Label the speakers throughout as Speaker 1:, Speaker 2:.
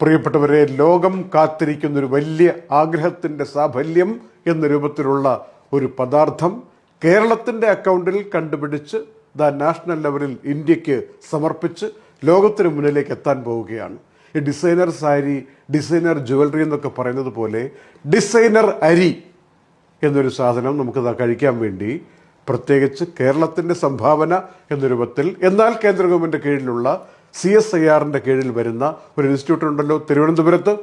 Speaker 1: പ്രിയപ്പെട്ടവരെ, ലോകം കാത്തിരിക്കുന്നൊരു വലിയ ആഗ്രഹത്തിൻ്റെ സാഫല്യം എന്ന രൂപത്തിലുള്ള ഒരു പദാർത്ഥം കേരളത്തിൻ്റെ അക്കൗണ്ടിൽ കണ്ടുപിടിച്ച് നാഷണൽ ലെവലിൽ ഇന്ത്യക്ക് സമർപ്പിച്ച് ലോകത്തിന് മുന്നിലേക്ക് എത്താൻ പോവുകയാണ്. ഈ ഡിസൈനർ സാരി, ഡിസൈനർ ജുവലറി എന്നൊക്കെ പറയുന്നത് പോലെ ഡിസൈനർ അരി എന്നൊരു സാധനം നമുക്കത് കഴിക്കാൻ വേണ്ടി പ്രത്യേകിച്ച് കേരളത്തിൻ്റെ സംഭാവന എന്ന രൂപത്തിൽ, എന്നാൽ കേന്ദ്ര ഗവൺമെൻറ് കീഴിലുള്ള CSIRൻ്റെ കീഴിൽ വരുന്ന ഒരു ഇൻസ്റ്റിറ്റ്യൂട്ട് ഉണ്ടല്ലോ തിരുവനന്തപുരത്ത്,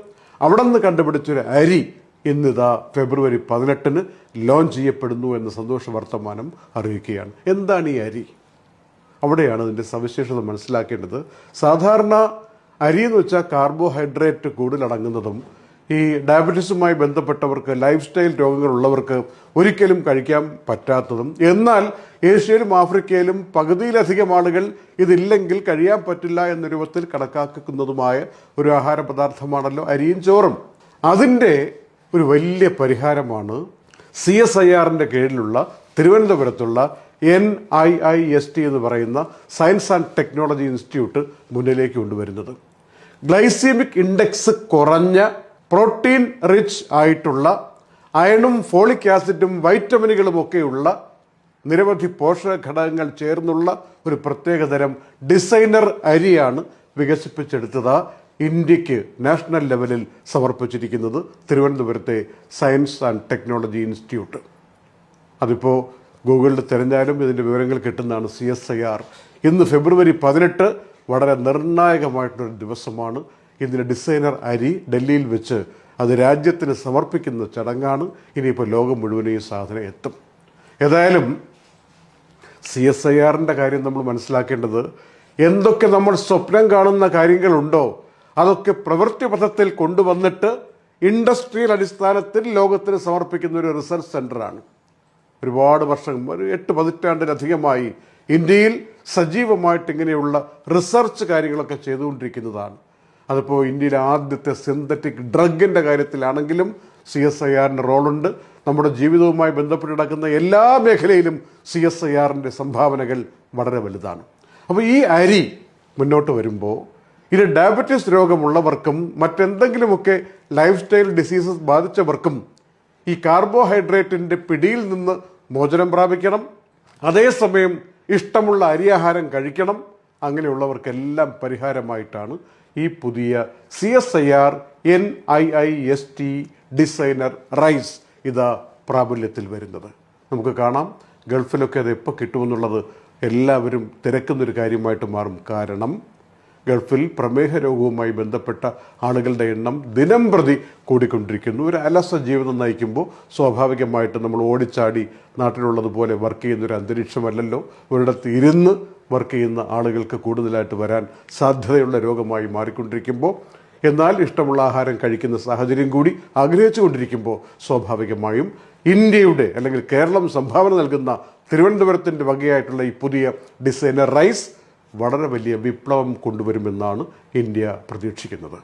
Speaker 1: അവിടെ നിന്ന് കണ്ടുപിടിച്ചൊരു അരി ഇന്നിതാ ഫെബ്രുവരി 18 ലോഞ്ച് ചെയ്യപ്പെടുന്നു എന്ന സന്തോഷ വർത്തമാനം അറിയിക്കുകയാണ്. എന്താണ് ഈ അരി? അവിടെയാണ് അതിൻ്റെ സവിശേഷത മനസ്സിലാക്കേണ്ടത്. സാധാരണ അരി എന്ന് വെച്ചാൽ കാർബോഹൈഡ്രേറ്റ് കൂടുതലടങ്ങുന്നതും ഈ ഡയബറ്റീസുമായി ബന്ധപ്പെട്ടവർക്ക്, ലൈഫ് സ്റ്റൈൽ രോഗങ്ങളുള്ളവർക്ക് ഒരിക്കലും കഴിക്കാൻ പറ്റാത്തതും, എന്നാൽ ഏഷ്യയിലും ആഫ്രിക്കയിലും പകുതിയിലധികം ആളുകൾ ഇതില്ലെങ്കിൽ കഴിയാൻ പറ്റില്ല എന്ന രൂപത്തിൽ കണക്കാക്കുന്നതുമായ ഒരു ആഹാര പദാർത്ഥമാണല്ലോ അരിയും ചോറും. അതിൻ്റെ ഒരു വലിയ പരിഹാരമാണ് CSIRൻ്റെ കീഴിലുള്ള തിരുവനന്തപുരത്തുള്ള NIIST എന്ന് പറയുന്ന സയൻസ് ആൻഡ് ടെക്നോളജി ഇൻസ്റ്റിറ്റ്യൂട്ട് മുന്നിലേക്ക് കൊണ്ടുവരുന്നത്. ഗ്ലൈസീമിക് ഇൻഡെക്സ് കുറഞ്ഞ, പ്രോട്ടീൻ റിച്ച് ആയിട്ടുള്ള, അയണും ഫോളിക് ആസിഡും വൈറ്റമിനുകളും ഒക്കെയുള്ള നിരവധി പോഷക ഘടകങ്ങൾ ചേർന്നുള്ള ഒരു പ്രത്യേകതരം ഡിസൈനർ അരിയാണ് വികസിപ്പിച്ചെടുത്തത് ഇന്ത്യക്ക് നാഷണൽ ലെവലിൽ സമർപ്പിച്ചിരിക്കുന്നത് തിരുവനന്തപുരത്തെ സയൻസ് ആൻഡ് ടെക്നോളജി ഇൻസ്റ്റിറ്റ്യൂട്ട്. അതിപ്പോൾ ഗൂഗിളിൽ തിരഞ്ഞാലും ഇതിൻ്റെ വിവരങ്ങൾ കിട്ടുന്നതാണ്. CSIR ഇന്ന് ഫെബ്രുവരി 18 വളരെ നിർണായകമായിട്ടൊരു ദിവസമാണ്. ഇതിൻ്റെ ഡിസൈനർ അരി ഡൽഹിയിൽ വെച്ച് അത് രാജ്യത്തിന് സമർപ്പിക്കുന്ന ചടങ്ങാണ്. ഇനിയിപ്പോൾ ലോകം മുഴുവനും ഈ സാധനം എത്തും. ഏതായാലും CSIRൻ്റെ കാര്യം നമ്മൾ മനസ്സിലാക്കേണ്ടത്, എന്തൊക്കെ നമ്മൾ സ്വപ്നം കാണുന്ന കാര്യങ്ങളുണ്ടോ അതൊക്കെ പ്രവൃത്തിപഥത്തിൽ കൊണ്ടുവന്നിട്ട് ഇൻഡസ്ട്രിയൽ അടിസ്ഥാനത്തിൽ ലോകത്തിന് സമർപ്പിക്കുന്ന ഒരു റിസർച്ച് സെൻ്ററാണ്. ഒരുപാട് വർഷം, ഒരു 8 പതിറ്റാണ്ടിലധികമായി ഇന്ത്യയിൽ സജീവമായിട്ട് ഇങ്ങനെയുള്ള റിസർച്ച് കാര്യങ്ങളൊക്കെ ചെയ്തുകൊണ്ടിരിക്കുന്നതാണ്. അതിപ്പോൾ ഇന്ത്യയിലെ ആദ്യത്തെ സിന്തറ്റിക് ഡ്രഗിൻ്റെ കാര്യത്തിലാണെങ്കിലും CSIRൻ്റെ റോളുണ്ട്. നമ്മുടെ ജീവിതവുമായി ബന്ധപ്പെട്ട് കിടക്കുന്ന എല്ലാ മേഖലയിലും CSIRൻ്റെ സംഭാവനകൾ വളരെ വലുതാണ്. അപ്പോൾ ഈ അരി മുന്നോട്ട് വരുമ്പോൾ ഇത് ഡയബറ്റീസ് രോഗമുള്ളവർക്കും മറ്റെന്തെങ്കിലുമൊക്കെ ലൈഫ് സ്റ്റൈൽ ഡിസീസസ് ബാധിച്ചവർക്കും ഈ കാർബോഹൈഡ്രേറ്റിൻ്റെ പിടിയിൽ നിന്ന് മോചനം പ്രാപിക്കണം, അതേസമയം ഇഷ്ടമുള്ള അരിയാഹാരം കഴിക്കണം. അങ്ങനെയുള്ളവർക്കെല്ലാം പരിഹാരമായിട്ടാണ് ഈ പുതിയ CSIR NIIST ഡിസൈനർ റൈസ് ഇതാ പ്രാബല്യത്തിൽ വരുന്നത്. നമുക്ക് കാണാം, ഗൾഫിലൊക്കെ അത് എപ്പോൾ കിട്ടുമെന്നുള്ളത് എല്ലാവരും തിരക്കുന്നൊരു കാര്യമായിട്ട് മാറും. കാരണം ഗൾഫിൽ പ്രമേഹ രോഗവുമായി ബന്ധപ്പെട്ട ആളുകളുടെ എണ്ണം ദിനം പ്രതി കൂടിക്കൊണ്ടിരിക്കുന്നു. ഒരു അലസ ജീവിതം നയിക്കുമ്പോൾ സ്വാഭാവികമായിട്ട് നമ്മൾ ഓടിച്ചാടി നാട്ടിലുള്ളതുപോലെ വർക്ക് ചെയ്യുന്നൊരു അന്തരീക്ഷമല്ലല്ലോ. ഒരിടത്ത് ഇരുന്ന് വർക്ക് ചെയ്യുന്ന ആളുകൾക്ക് കൂടുതലായിട്ട് വരാൻ സാധ്യതയുള്ള രോഗമായി മാറിക്കൊണ്ടിരിക്കുമ്പോൾ, എന്നാൽ ഇഷ്ടമുള്ള ആഹാരം കഴിക്കുന്ന സാഹചര്യം കൂടി ആഗ്രഹിച്ചു കൊണ്ടിരിക്കുമ്പോൾ സ്വാഭാവികമായും ഇന്ത്യയുടെ അല്ലെങ്കിൽ കേരളം സംഭാവന നൽകുന്ന തിരുവനന്തപുരത്തിൻ്റെ വകയായിട്ടുള്ള ഈ പുതിയ ഡിസൈനർ റൈസ് വളരെ വലിയ വിപ്ലവം കൊണ്ടുവരുമെന്നാണ് ഇന്ത്യ പ്രതീക്ഷിക്കുന്നത്.